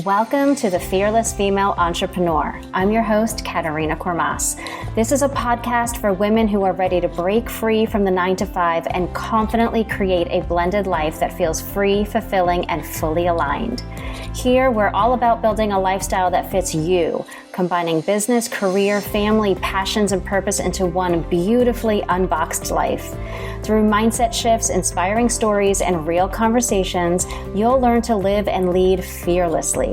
Welcome to the Fearless Female Entrepreneur. I'm your host, Katarina Kormas. This is a podcast for women who are ready to break free from the 9-to-5 and confidently create a blended life that feels free, fulfilling, and fully aligned. Here, we're all about building a lifestyle that fits you, combining business, career, family, passions, and purpose into one beautifully unboxed life. Through mindset shifts, inspiring stories, and real conversations, you'll learn to live and lead fearlessly.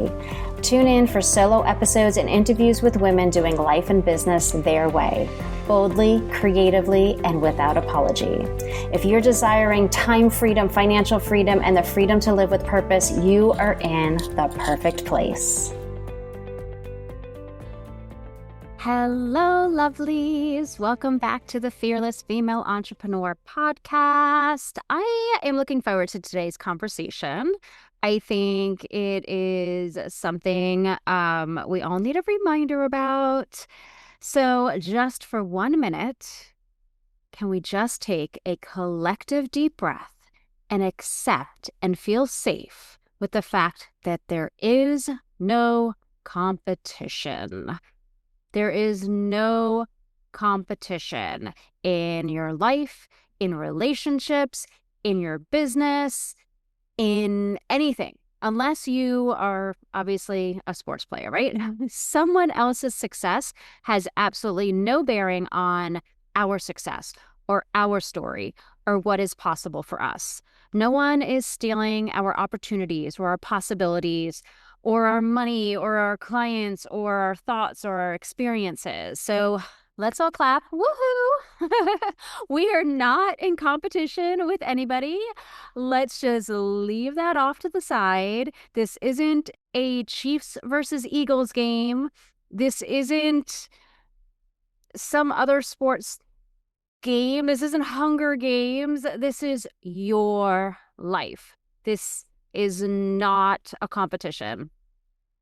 Tune in for solo episodes and interviews with women doing life and business their way, boldly, creatively, and without apology. If you're desiring time freedom, financial freedom, and the freedom to live with purpose, you are in the perfect place. Hello, lovelies. Welcome back to the Fearless Female Entrepreneur podcast. I am looking forward to today's conversation. I think it is something we all need a reminder about. So just for 1 minute, can we just take a collective deep breath and accept and feel safe with the fact that there is no competition. There is no competition in your life, in relationships, in your business, in anything, unless you are obviously a sports player, right? Someone else's success has absolutely no bearing on our success or our story or what is possible for us. No one is stealing our opportunities or our possibilities or our money or our clients or our thoughts or our experiences. So let's all clap. Woohoo! We are not in competition with anybody. Let's just leave that off to the side. This isn't a Chiefs versus Eagles game. This isn't some other sports game. This isn't Hunger Games. This is your life. This is not a competition.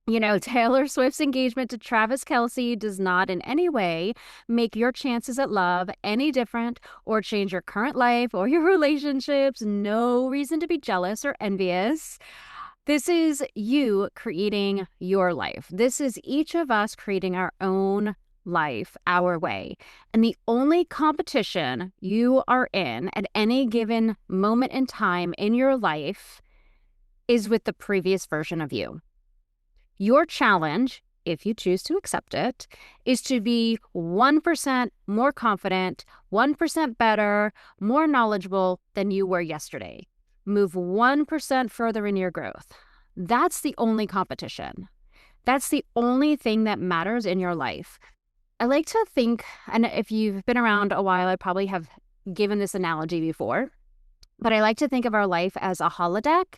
You know, Taylor Swift's engagement to Travis Kelce does not in any way make your chances at love any different or change your current life or your relationships. No reason to be jealous or envious. This is you creating your life. This is each of us creating our own life our way. And the only competition you are in at any given moment in time in your life is with the previous version of you. Your challenge, if you choose to accept it, is to be 1% more confident, 1% better, more knowledgeable than you were yesterday. Move 1% further in your growth. That's the only competition. That's the only thing that matters in your life. I like to think, and if you've been around a while, I probably have given this analogy before, but I like to think of our life as a holodeck.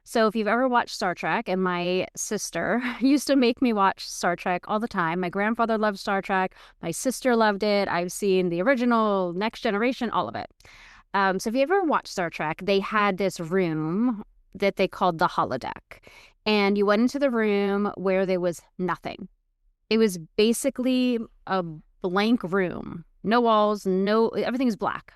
So if you've ever watched Star Trek, and my sister used to make me watch Star Trek all the time. My grandfather loved Star Trek. My sister loved it. I've seen the original, Next Generation, all of it. So if you ever watched Star Trek, they had this room that they called the holodeck. And you went into the room where there was nothing. It was basically a blank room. No walls, everything's black.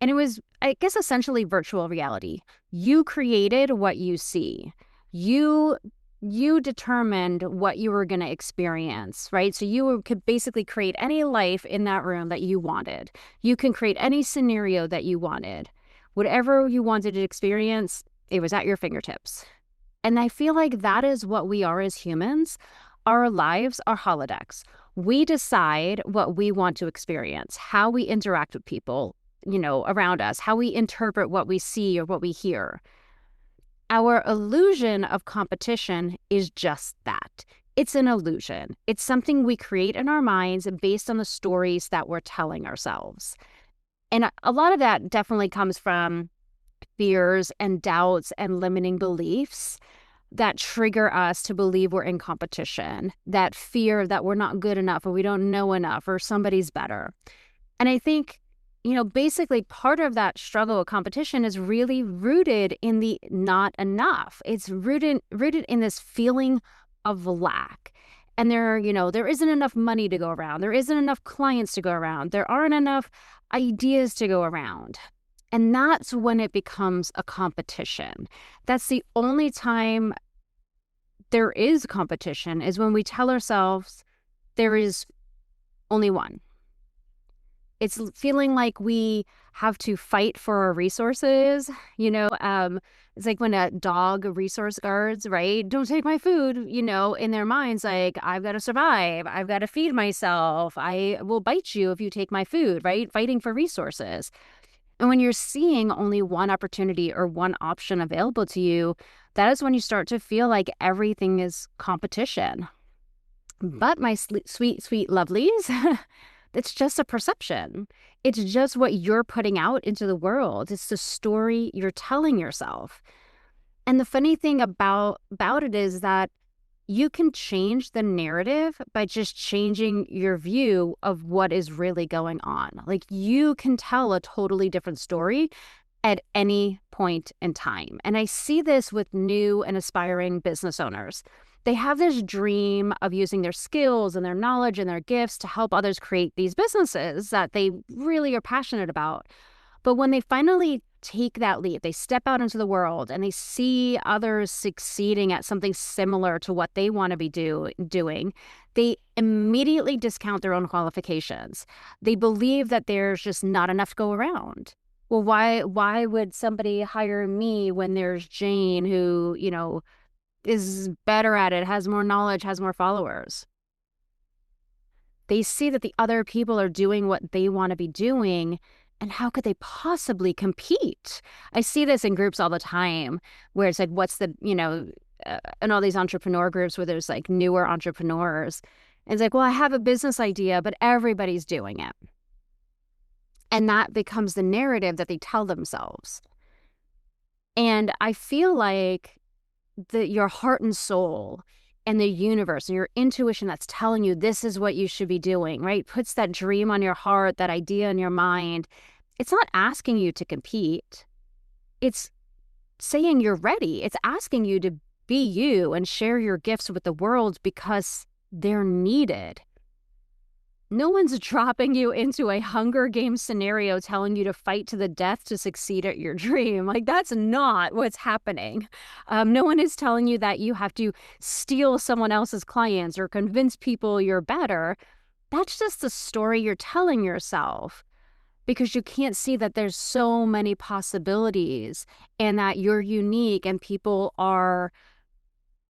And it was, I guess, essentially virtual reality. You created what you see. You determined what you were going to experience, right? So you could basically create any life in that room that you wanted. You can create any scenario that you wanted. Whatever you wanted to experience, it was at your fingertips. And I feel like that is what we are as humans. Our lives are holodecks. We decide what we want to experience, how we interact with people, around us, how we interpret what we see or what we hear. Our illusion of competition is just that. It's an illusion. It's something we create in our minds based on the stories that we're telling ourselves. And a lot of that definitely comes from fears and doubts and limiting beliefs that trigger us to believe we're in competition, that fear that we're not good enough or we don't know enough or somebody's better. And I think basically part of that struggle with competition is really rooted in the not enough. It's rooted in this feeling of lack. And there isn't enough money to go around. There isn't enough clients to go around. There aren't enough ideas to go around. And that's when it becomes a competition. That's the only time there is competition is when we tell ourselves there is only one. It's feeling like we have to fight for our resources. It's like when a dog resource guards, right? Don't take my food, in their minds, like, I've got to survive. I've got to feed myself. I will bite you if you take my food, right? Fighting for resources. And when you're seeing only one opportunity or one option available to you, that is when you start to feel like everything is competition. But my sweet, sweet lovelies, it's just a perception. It's just what you're putting out into the world. It's the story you're telling yourself. And the funny thing about it is that you can change the narrative by just changing your view of what is really going on. Like, you can tell a totally different story at any point in time. And I see this with new and aspiring business owners. They have this dream of using their skills and their knowledge and their gifts to help others create these businesses that they really are passionate about. But when they finally take that leap, they step out into the world and they see others succeeding at something similar to what they want to be doing, they immediately discount their own qualifications. They believe that there's just not enough to go around. Well, why would somebody hire me when there's Jane who, is better at it, has more knowledge, has more followers? They see that the other people are doing what they want to be doing, and how could they possibly compete? I see this in groups all the time where it's like, what's the, in all these entrepreneur groups where there's like newer entrepreneurs. And it's like, well, I have a business idea, but everybody's doing it. And that becomes the narrative that they tell themselves. And I feel like your heart and soul and the universe and your intuition that's telling you this is what you should be doing, right? Puts that dream on your heart, that idea in your mind. It's not asking you to compete. It's saying you're ready. It's asking you to be you and share your gifts with the world because they're needed. No one's dropping you into a Hunger Games scenario telling you to fight to the death to succeed at your dream. Like, that's not what's happening. No one is telling you that you have to steal someone else's clients or convince people you're better. That's just the story you're telling yourself because you can't see that there's so many possibilities and that you're unique and people are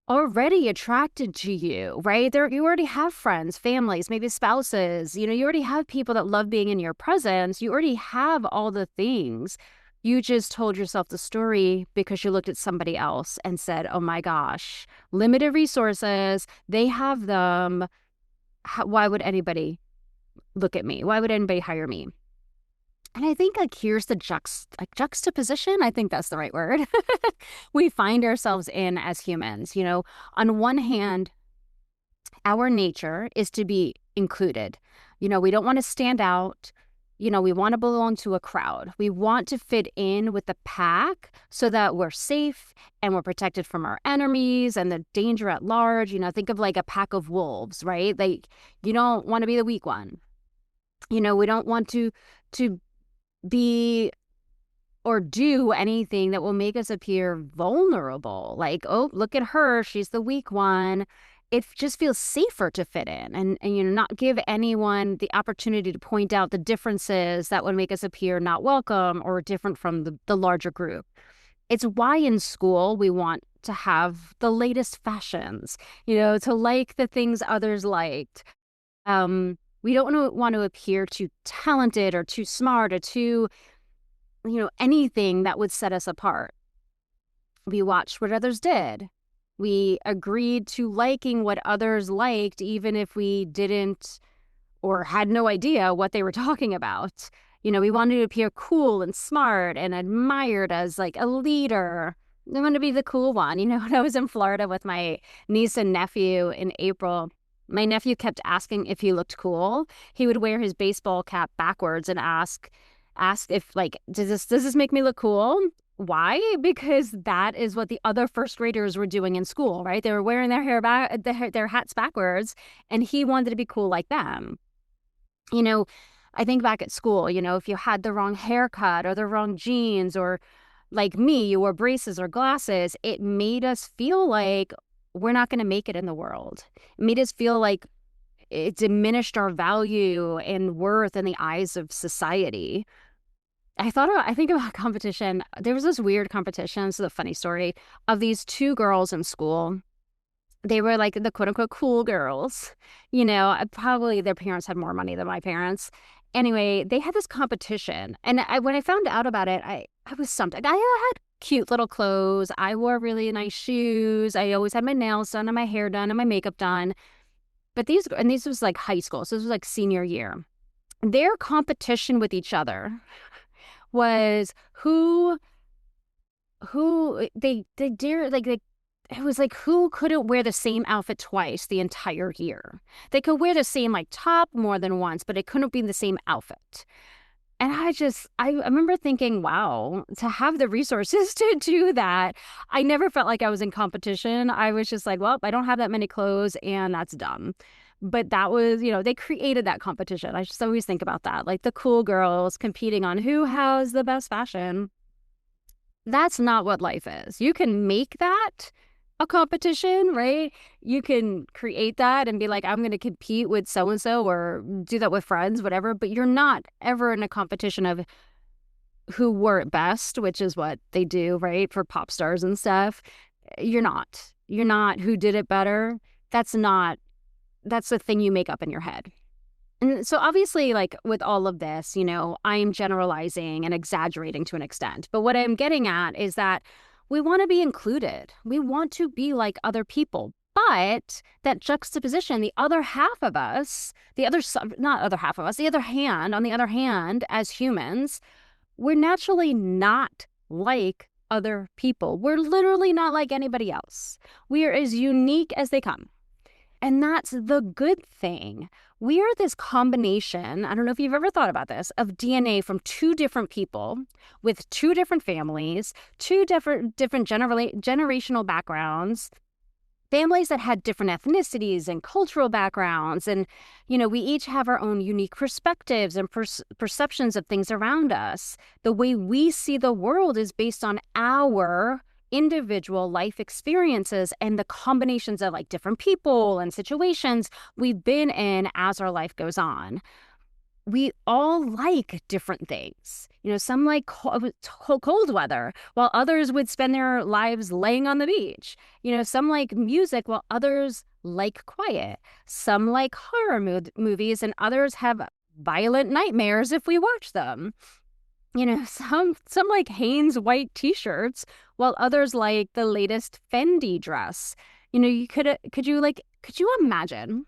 already attracted to you, right? You already have friends, families, maybe spouses. You already have people that love being in your presence. You already have all the things. You just told yourself the story because you looked at somebody else and said, oh my gosh, limited resources, they have them. Why would anybody look at me? Why would anybody hire me? And I think like here's the juxtaposition. I think that's the right word. We find ourselves in as humans. On one hand, our nature is to be included. We don't want to stand out. We want to belong to a crowd. We want to fit in with the pack so that we're safe and we're protected from our enemies and the danger at large. Think of like a pack of wolves, right? Like, you don't want to be the weak one. We don't want to be or do anything that will make us appear vulnerable. Like, oh, look at her, she's the weak one. It just feels safer to fit in and not give anyone the opportunity to point out the differences that would make us appear not welcome or different from the larger group. It's why in school we want to have the latest fashions, to like the things others liked. We don't want to appear too talented or too smart or too, anything that would set us apart. We watched what others did. We agreed to liking what others liked, even if we didn't or had no idea what they were talking about. We wanted to appear cool and smart and admired as like a leader. I wanted to be the cool one. When I was in Florida with my niece and nephew in April, my nephew kept asking if he looked cool. He would wear his baseball cap backwards and ask if like, does this make me look cool? Why? Because that is what the other first graders were doing in school, right? They were wearing their hats backwards, and he wanted to be cool like them. I think back at school, if you had the wrong haircut or the wrong jeans or like me, you wore braces or glasses, it made us feel like we're not going to make it in the world. It made us feel like it diminished our value and worth in the eyes of society. I think about competition. There was this weird competition. This is a funny story of these two girls in school. They were like the quote unquote cool girls. Probably their parents had more money than my parents. Anyway, they had this competition. And when I found out about it, I was stumped. I had cute little clothes. I wore really nice shoes. I always had my nails done and my hair done and my makeup done. But these was like high school. So this was like senior year. Their competition with each other was who they dare like they it was like who couldn't wear the same outfit twice the entire year. They could wear the same like top more than once, but it couldn't be the same outfit. And I remember thinking, wow, to have the resources to do that. I never felt like I was in competition. I was just like, well, I don't have that many clothes and that's dumb. But that was, they created that competition. I just always think about that, like the cool girls competing on who has the best fashion. That's not what life is. You can make that a competition, right? You can create that and be like, I'm going to compete with so-and-so or do that with friends, whatever. But you're not ever in a competition of who wore it best, which is what they do, right? For pop stars and stuff. You're not. You're not who did it better. That's the thing you make up in your head. And so obviously, like with all of this, I'm generalizing and exaggerating to an extent. But what I'm getting at is that we want to be included. We want to be like other people. But that juxtaposition, the other half of us, not other half of us, the other hand, on the other hand, as humans, we're naturally not like other people. We're literally not like anybody else. We are as unique as they come. And that's the good thing. We are this combination, I don't know if you've ever thought about this, of DNA from two different people with two different families, two different generational backgrounds, families that had different ethnicities and cultural backgrounds. And, we each have our own unique perspectives and perceptions of things around us. The way we see the world is based on our individual life experiences and the combinations of like different people and situations we've been in as our life goes on. We all like different things. Some like cold weather, while others would spend their lives laying on the beach. Some like music, while others like quiet. Some like horror movies, and others have violent nightmares if we watch them. Some like Hanes white t-shirts, while others like the latest Fendi dress. Could you imagine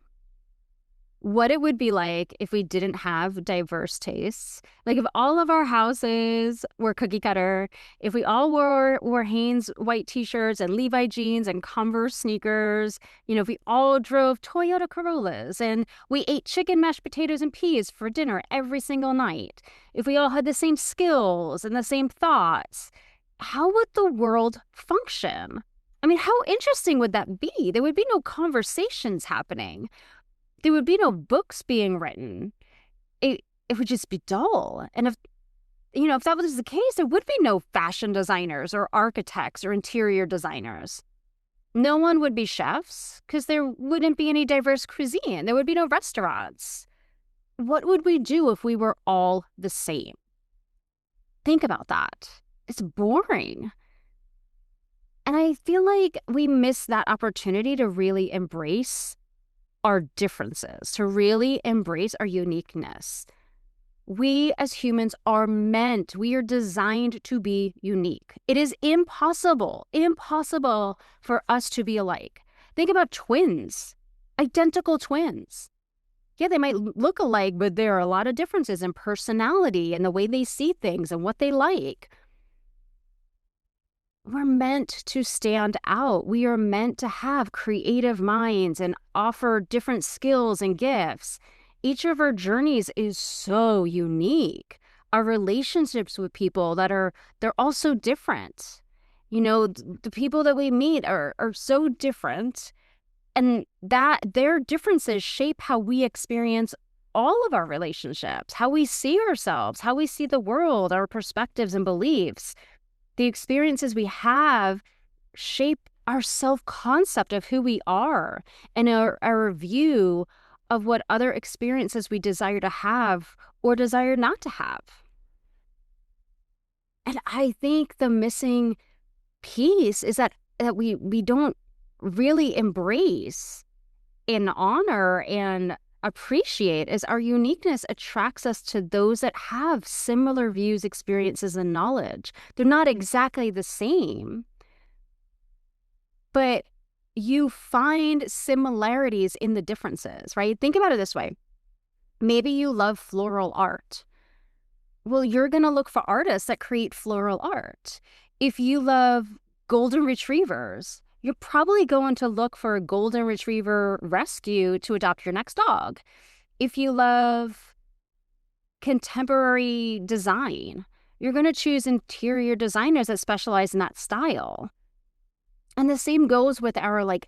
what it would be like if we didn't have diverse tastes? Like if all of our houses were cookie cutter, if we all wore Hanes white t-shirts and Levi jeans and Converse sneakers, if we all drove Toyota Corollas and we ate chicken, mashed potatoes, and peas for dinner every single night, if we all had the same skills and the same thoughts, how would the world function? I mean, how interesting would that be? There would be no conversations happening. There would be no books being written. It would just be dull. And if that was the case, there would be no fashion designers or architects or interior designers. No one would be chefs because there wouldn't be any diverse cuisine. There would be no restaurants. What would we do if we were all the same? Think about that. It's boring. And I feel like we miss that opportunity to really embrace our differences, to really embrace our uniqueness. We as humans we are designed to be unique. It is impossible for us to be alike. Think about twins, identical twins. Yeah, they might look alike, but there are a lot of differences in personality and the way they see things and what they like. We're meant to stand out. We are meant to have creative minds and offer different skills and gifts. Each of our journeys is so unique. Our relationships with people they're all so different. The people that we meet are so different, and that their differences shape how we experience all of our relationships, how we see ourselves, how we see the world, our perspectives and beliefs. The experiences we have shape our self-concept of who we are and our view of what other experiences we desire to have or desire not to have. And I think the missing piece is that we don't really embrace and honor and appreciate is our uniqueness attracts us to those that have similar views, experiences, and knowledge. They're not exactly the same, but you find similarities in the differences, right? Think about it this way. Maybe you love floral art. Well, you're going to look for artists that create floral art. If you love golden retrievers, you're probably going to look for a golden retriever rescue to adopt your next dog. If you love contemporary design, you're going to choose interior designers that specialize in that style. And the same goes with our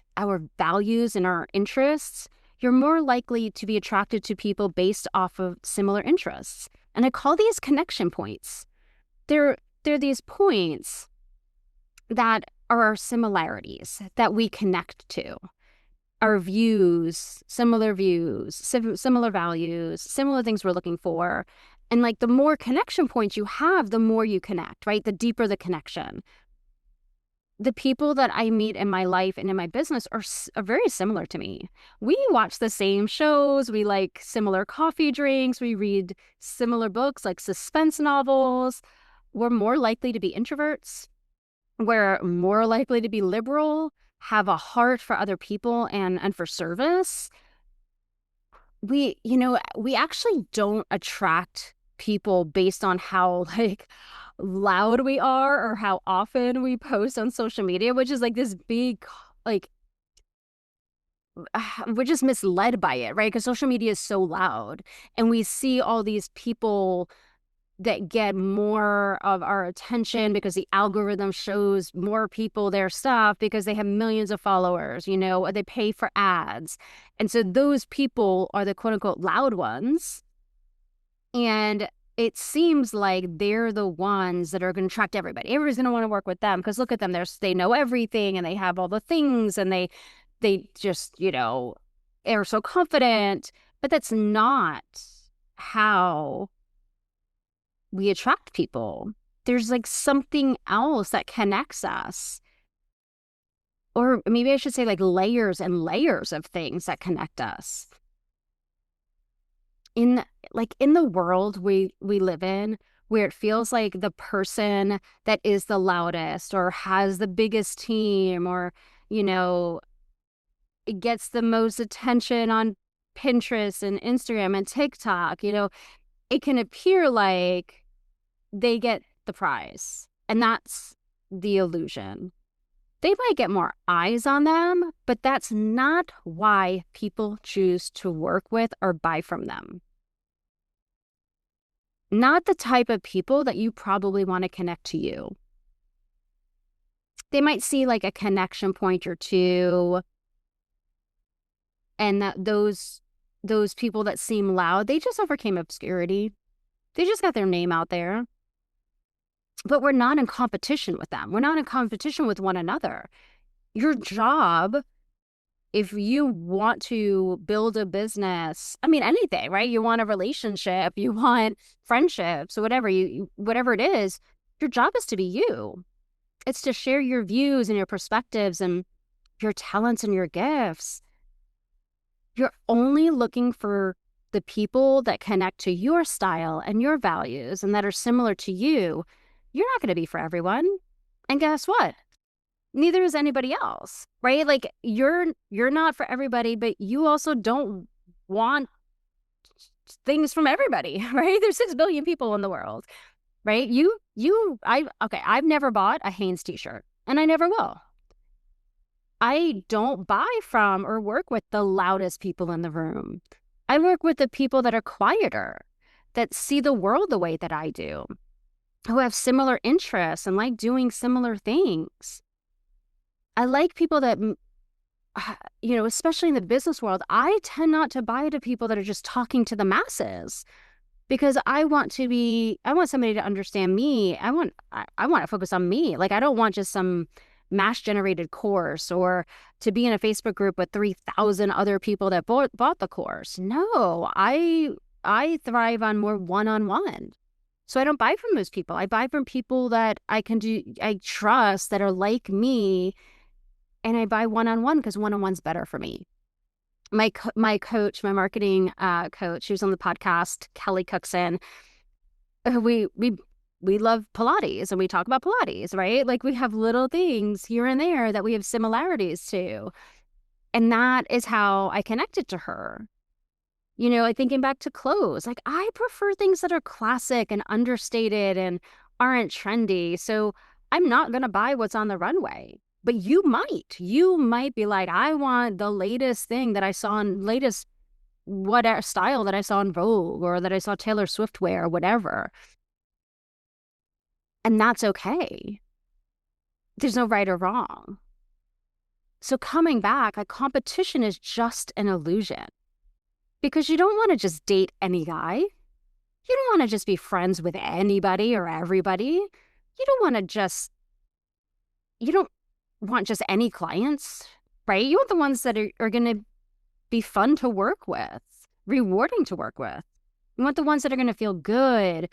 values and our interests. You're more likely to be attracted to people based off of similar interests. And I call these connection points. They're these points that are our similarities that we connect to. Our views, similar values, similar things we're looking for. And like the more connection points you have, the more you connect, right? The deeper the connection. The people that I meet in my life and in my business are very similar to me. We watch the same shows. We like similar coffee drinks. We read similar books like suspense novels. We're more likely to be introverts. We're more likely to be liberal, have a heart for other people and for service. We actually don't attract people based on how loud we are or how often we post on social media, which is like this big, we're just misled by it, right? Because social media is so loud and we see all these people that get more of our attention because the algorithm shows more people their stuff because they have millions of followers, or they pay for ads. And so those people are the quote unquote loud ones. And it seems like they're the ones that are going to attract everybody. Everybody's going to want to work with them because look at them. They know everything and they have all the things and they just, are so confident. But that's not how we attract people. There's like something else that connects us. Or maybe I should say like layers and layers of things that connect us. In the world we live in, where it feels like the person that is the loudest or has the biggest team or, it gets the most attention on Pinterest and Instagram and TikTok, it can appear like they get the prize. And that's the illusion. They might get more eyes on them, but that's not why people choose to work with or buy from them. Not the type of people that you probably want to connect to you. They might see like a connection point or two, and that those people that seem loud, they just overcame obscurity. They just got their name out there. But we're not in competition with them. We're not in competition with one another. Your job, if you want to build a business, anything, right? You want a relationship, you want friendships, or whatever it is, your job is to be you. It's to share your views and your perspectives and your talents and your gifts. You're only looking for the people that connect to your style and your values and that are similar to you. You're not going to be for everyone. And guess what? Neither is anybody else, right? Like you're not for everybody, but you also don't want things from everybody, right? There's 6 billion people in the world, right? I've never bought a Hanes t-shirt and I never will. I don't buy from or work with the loudest people in the room. I work with the people that are quieter, that see the world the way that I do, who have similar interests and like doing similar things. I like people that, especially in the business world, I tend not to buy to people that are just talking to the masses because I want somebody to understand me. I want to focus on me. Like, I don't want just some mass generated course or to be in a Facebook group with 3,000 other people that bought the course. No, I thrive on more one-on-one. So I don't buy from those people. I buy from people that I trust, that are like me, and I buy one-on-one because one-on-one's better for me. My coach, my marketing coach, she was on the podcast, Kelly Cookson. We love Pilates and we talk about Pilates, right? Like we have little things here and there that we have similarities to. And that is how I connected to her. You know, like thinking back to clothes, like I prefer things that are classic and understated and aren't trendy. So I'm not going to buy what's on the runway. But you might be like, I want the latest thing that I saw in latest whatever style that I saw in Vogue or that I saw Taylor Swift wear or whatever. And that's okay. There's no right or wrong. So coming back, like competition is just an illusion because you don't want to just date any guy. You don't want to just be friends with anybody or everybody. You don't want just any clients, right? You want the ones that are going to be fun to work with, rewarding to work with. You want the ones that are going to feel good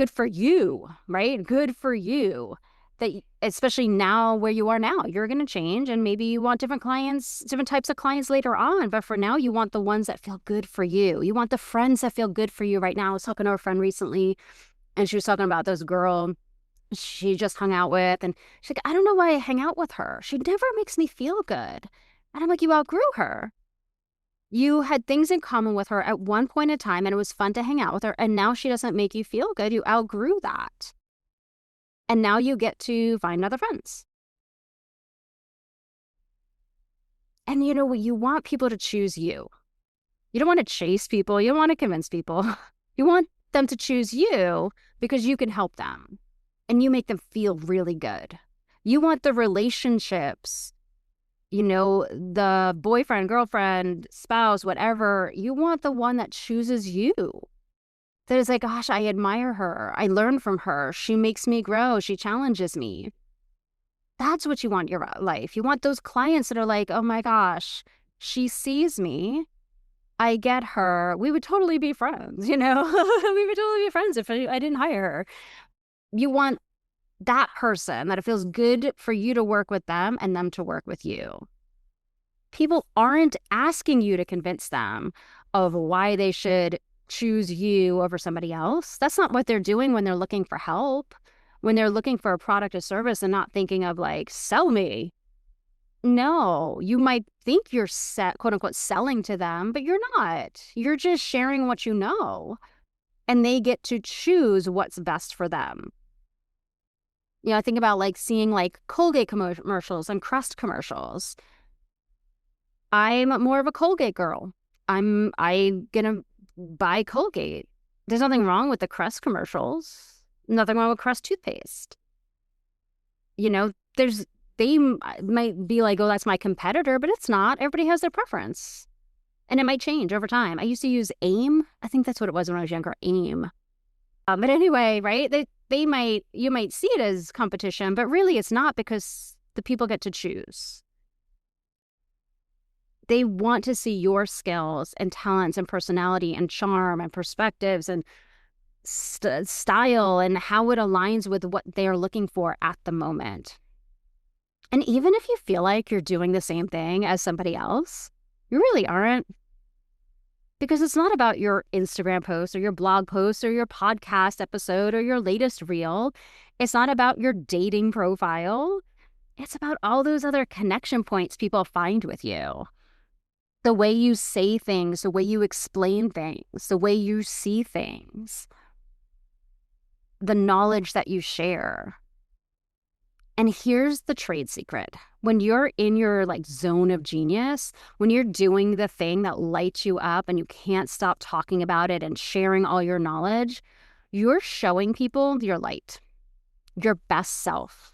for you, right? Good for you. That especially now where you are now, you're going to change and maybe you want different clients, different types of clients later on. But for now, you want the ones that feel good for you. You want the friends that feel good for you right now. I was talking to a friend recently and she was talking about this girl she just hung out with. And she's like, I don't know why I hang out with her. She never makes me feel good. And I'm like, you outgrew her. You had things in common with her at one point in time and it was fun to hang out with her. And now she doesn't make you feel good. You outgrew that. And now you get to find other friends. And you know, you want people to choose you. You don't want to chase people. You don't want to convince people. You want them to choose you because you can help them and you make them feel really good. You want the relationships, you know, the boyfriend, girlfriend, spouse, whatever. You want the one that chooses you. That is like, gosh, I admire her. I learn from her. She makes me grow. She challenges me. That's what you want in your life. You want those clients that are like, oh my gosh, she sees me. I get her. We would totally be friends, you know? We would totally be friends if I didn't hire her. You want that person that it feels good for you to work with them and them to work with you. People aren't asking you to convince them of why they should choose you over somebody else. That's not what they're doing when they're looking for help, when they're looking for a product or service and not thinking of like, sell me. No, you might think you're quote unquote, selling to them, but you're not. You're just sharing what you know. And they get to choose what's best for them. You know, I think about like seeing like Colgate commercials and Crest commercials. I'm more of a Colgate girl. I'm gonna buy Colgate. There's nothing wrong with the Crest commercials. Nothing wrong with Crest toothpaste. You know, they might be like, oh, that's my competitor, but it's not. Everybody has their preference. And it might change over time. I used to use AIM. I think that's what it was when I was younger, AIM. But anyway, right? You might see it as competition, but really it's not because the people get to choose. They want to see your skills and talents and personality and charm and perspectives and style and how it aligns with what they're looking for at the moment. And even if you feel like you're doing the same thing as somebody else, you really aren't. Because it's not about your Instagram post or your blog post or your podcast episode or your latest reel. It's not about your dating profile. It's about all those other connection points people find with you. The way you say things, the way you explain things, the way you see things, the knowledge that you share. And here's the trade secret. When you're in your like zone of genius, when you're doing the thing that lights you up and you can't stop talking about it and sharing all your knowledge, you're showing people your light, your best self.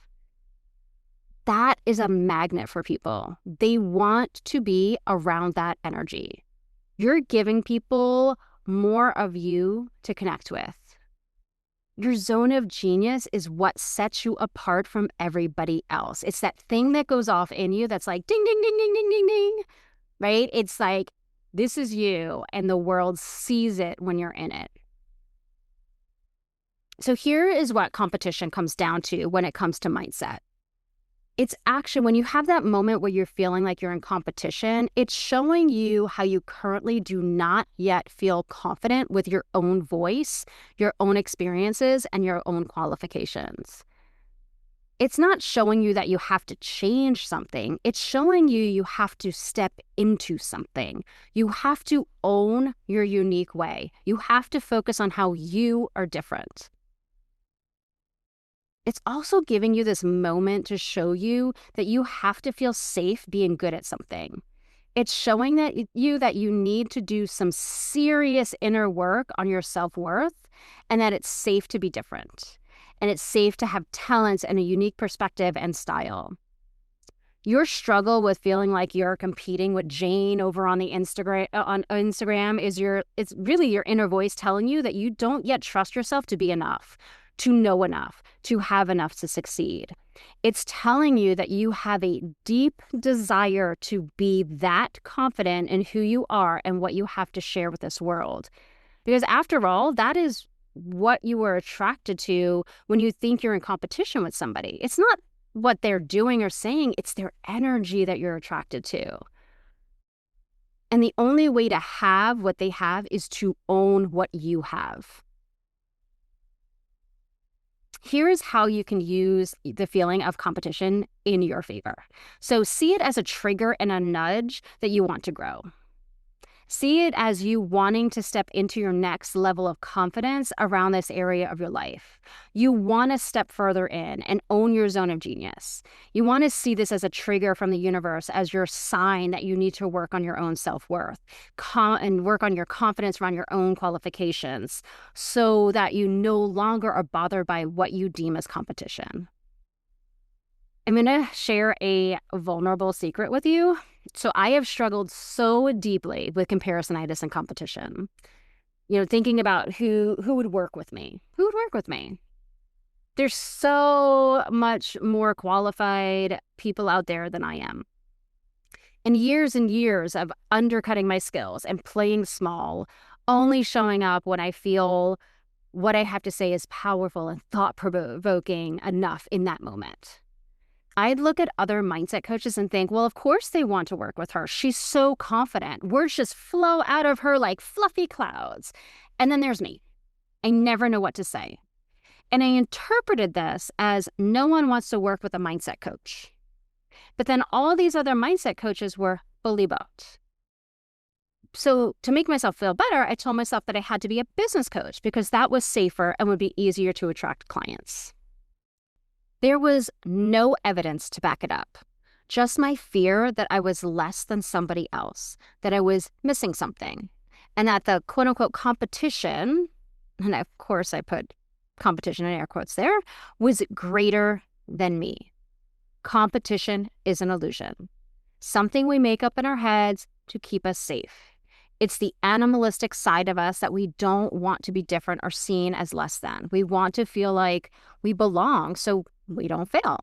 That is a magnet for people. They want to be around that energy. You're giving people more of you to connect with. Your zone of genius is what sets you apart from everybody else. It's that thing that goes off in you that's like ding, ding, ding, ding, ding, ding, ding, right? It's like, this is you, and the world sees it when you're in it. So here is what competition comes down to when it comes to mindset. It's actually when you have that moment where you're feeling like you're in competition, it's showing you how you currently do not yet feel confident with your own voice, your own experiences, and your own qualifications. It's not showing you that you have to change something. It's showing you you have to step into something. You have to own your unique way. You have to focus on how you are different. It's also giving you this moment to show you that you have to feel safe being good at something. It's showing that you need to do some serious inner work on your self-worth, and that it's safe to be different. And it's safe to have talents and a unique perspective and style. Your struggle with feeling like you're competing with Jane over on the Instagram it's really your inner voice telling you that you don't yet trust yourself to be enough, to know enough, to have enough to succeed. It's telling you that you have a deep desire to be that confident in who you are and what you have to share with this world. Because after all, that is what you were attracted to when you think you're in competition with somebody. It's not what they're doing or saying, it's their energy that you're attracted to. And the only way to have what they have is to own what you have. Here is how you can use the feeling of competition in your favor. So see it as a trigger and a nudge that you want to grow. See it as you wanting to step into your next level of confidence around this area of your life. You want to step further in and own your zone of genius. You want to see this as a trigger from the universe, as your sign that you need to work on your own self-worth and work on your confidence around your own qualifications so that you no longer are bothered by what you deem as competition. I'm going to share a vulnerable secret with you. So I have struggled so deeply with comparisonitis and competition. Thinking about who would work with me. Who would work with me? There's so much more qualified people out there than I am. And years of undercutting my skills and playing small, only showing up when I feel what I have to say is powerful and thought-provoking enough in that moment. I'd look at other mindset coaches and think, well, of course they want to work with her. She's so confident. Words just flow out of her like fluffy clouds. And then there's me. I never know what to say. And I interpreted this as no one wants to work with a mindset coach. But then all these other mindset coaches were fully booked. So to make myself feel better, I told myself that I had to be a business coach because that was safer and would be easier to attract clients. There was no evidence to back it up, just my fear that I was less than somebody else, that I was missing something, and that the quote-unquote competition, and of course I put competition in air quotes there, was greater than me. Competition is an illusion, something we make up in our heads to keep us safe. It's the animalistic side of us that we don't want to be different or seen as less than. We want to feel like we belong so we don't fail.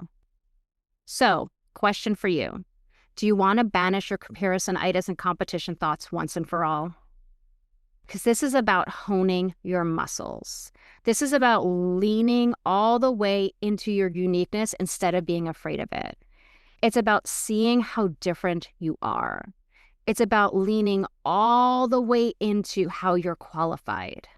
So, question for you. Do you want to banish your comparisonitis and competition thoughts once and for all? Because this is about honing your muscles. This is about leaning all the way into your uniqueness instead of being afraid of it. It's about seeing how different you are. It's about leaning all the way into how you're qualified.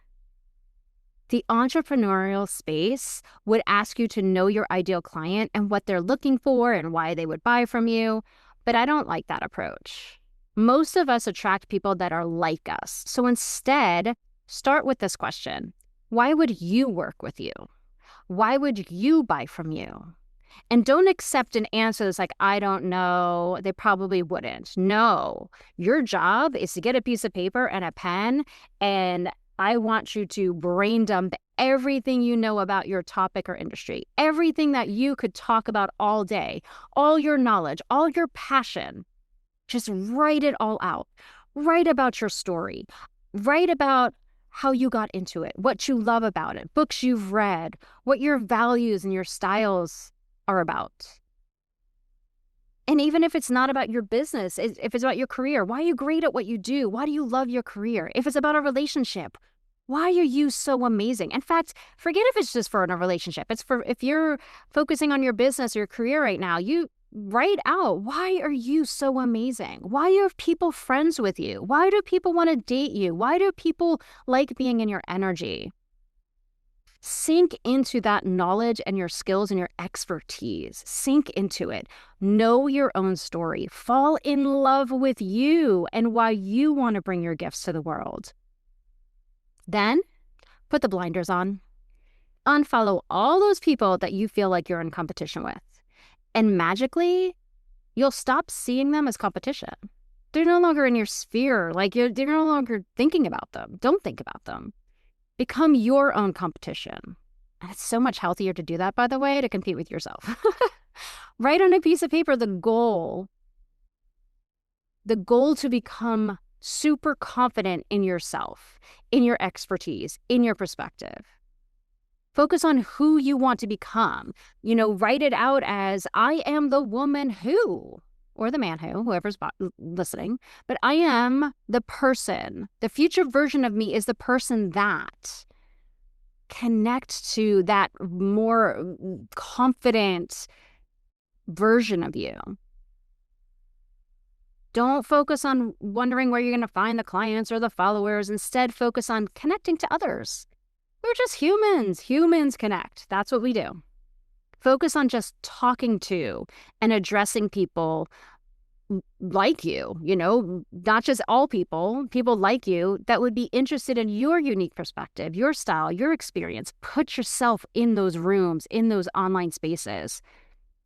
The entrepreneurial space would ask you to know your ideal client and what they're looking for and why they would buy from you, but I don't like that approach. Most of us attract people that are like us. So instead, start with this question. Why would you work with you? Why would you buy from you? And don't accept an answer that's like, I don't know, they probably wouldn't. No, your job is to get a piece of paper and a pen, and I want you to brain dump everything you know about your topic or industry, everything that you could talk about all day, all your knowledge, all your passion. Just write it all out. Write about your story. Write about how you got into it, what you love about it, books you've read, what your values and your styles are about. And even if it's not about your business, if it's about your career, why are you great at what you do? Why do you love your career? If it's about a relationship, why are you so amazing? In fact, forget if it's just for a relationship. It's for if you're focusing on your business or your career right now, you write out, why are you so amazing? Why are people friends with you? Why do people want to date you? Why do people like being in your energy? Sink into that knowledge and your skills and your expertise. Sink into it. Know your own story. Fall in love with you and why you want to bring your gifts to the world. Then put the blinders on. Unfollow all those people that you feel like you're in competition with. And magically, you'll stop seeing them as competition. They're no longer in your sphere. Like they're no longer thinking about them. Don't think about them. Become your own competition. And it's so much healthier to do that, by the way, to compete with yourself. Write on a piece of paper the goal to become super confident in yourself, in your expertise, in your perspective. Focus on who you want to become. Write it out as, I am the woman who, or the man who, whoever's listening, but I am the person. The future version of me is the person that. Connect to that more confident version of you. Don't focus on wondering where you're going to find the clients or the followers. Instead, focus on connecting to others. We're just humans. Humans connect. That's what we do. Focus on just talking to and addressing people like you, not just all people like you that would be interested in your unique perspective, your style, your experience. Put yourself in those rooms, in those online spaces.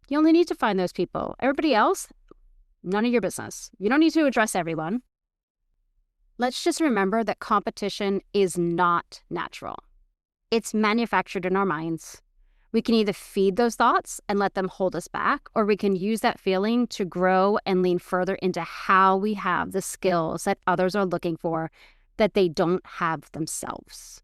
You only need to find those people. Everybody else, none of your business. You don't need to address everyone. Let's just remember that competition is not natural. It's manufactured in our minds. We can either feed those thoughts and let them hold us back, or we can use that feeling to grow and lean further into how we have the skills that others are looking for that they don't have themselves.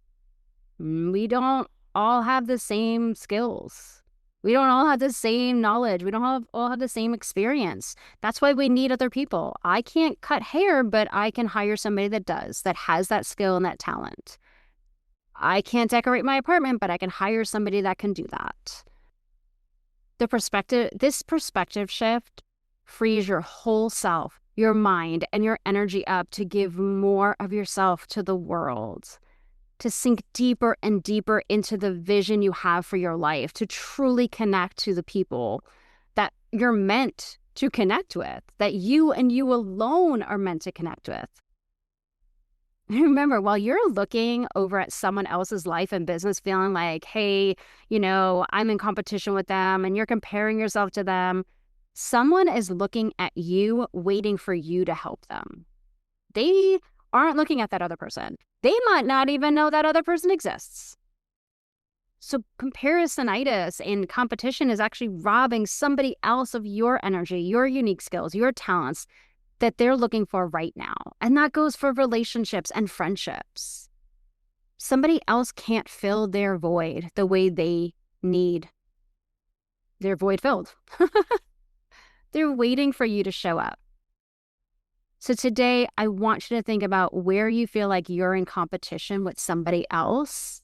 We don't all have the same skills. We don't all have the same knowledge. We don't all have the same experience. That's why we need other people. I can't cut hair, but I can hire somebody that does, that has that skill and that talent. I can't decorate my apartment, but I can hire somebody that can do that. This perspective shift frees your whole self, your mind, and your energy up to give more of yourself to the world, to sink deeper and deeper into the vision you have for your life, to truly connect to the people that you're meant to connect with, that you and you alone are meant to connect with. Remember, while you're looking over at someone else's life and business feeling like, hey, I'm in competition with them and you're comparing yourself to them, someone is looking at you, waiting for you to help them. They aren't looking at that other person. They might not even know that other person exists. So comparisonitis and competition is actually robbing somebody else of your energy, your unique skills, your talents that they're looking for right now. And that goes for relationships and friendships. Somebody else can't fill their void the way they need their void filled. They're waiting for you to show up. So today, I want you to think about where you feel like you're in competition with somebody else.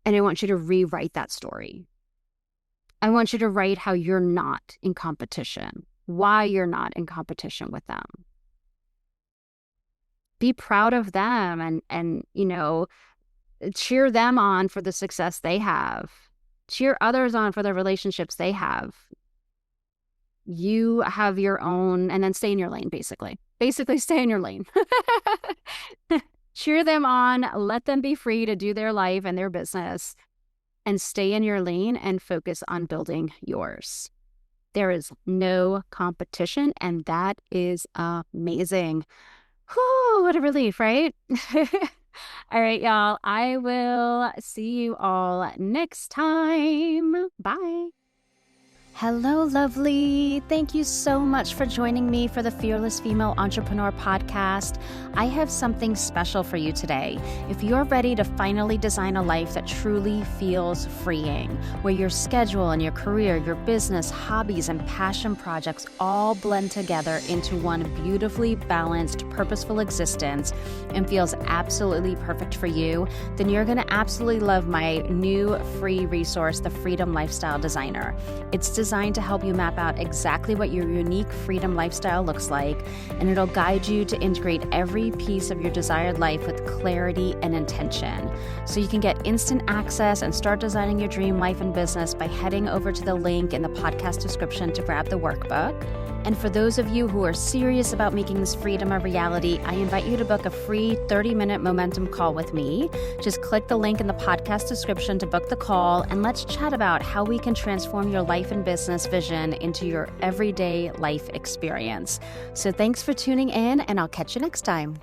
And I want you to rewrite that story. I want you to write how you're not in competition, why you're not in competition with them. Be proud of them and cheer them on for the success they have. Cheer others on for the relationships they have. You have your own, and then stay in your lane, basically. Basically, stay in your lane. Cheer them on, let them be free to do their life and their business, and stay in your lane and focus on building yours. There is no competition, and that is amazing. Whew, what a relief, right? All right, y'all. I will see you all next time. Bye. Hello, lovely. Thank you so much for joining me for the Fearless Female Entrepreneur podcast. I have something special for you today. If you're ready to finally design a life that truly feels freeing, where your schedule and your career, your business, hobbies, and passion projects all blend together into one beautifully balanced, purposeful existence and feels absolutely perfect for you, then you're going to absolutely love my new free resource, the Freedom Lifestyle Designer. It's designed to help you map out exactly what your unique freedom lifestyle looks like, and it'll guide you to integrate every piece of your desired life with clarity and intention. So you can get instant access and start designing your dream life and business by heading over to the link in the podcast description to grab the workbook. And for those of you who are serious about making this freedom a reality, I invite you to book a free 30-minute momentum call with me. Just click the link in the podcast description to book the call, and let's chat about how we can transform your life and business vision into your everyday life experience. So thanks for tuning in, and I'll catch you next time.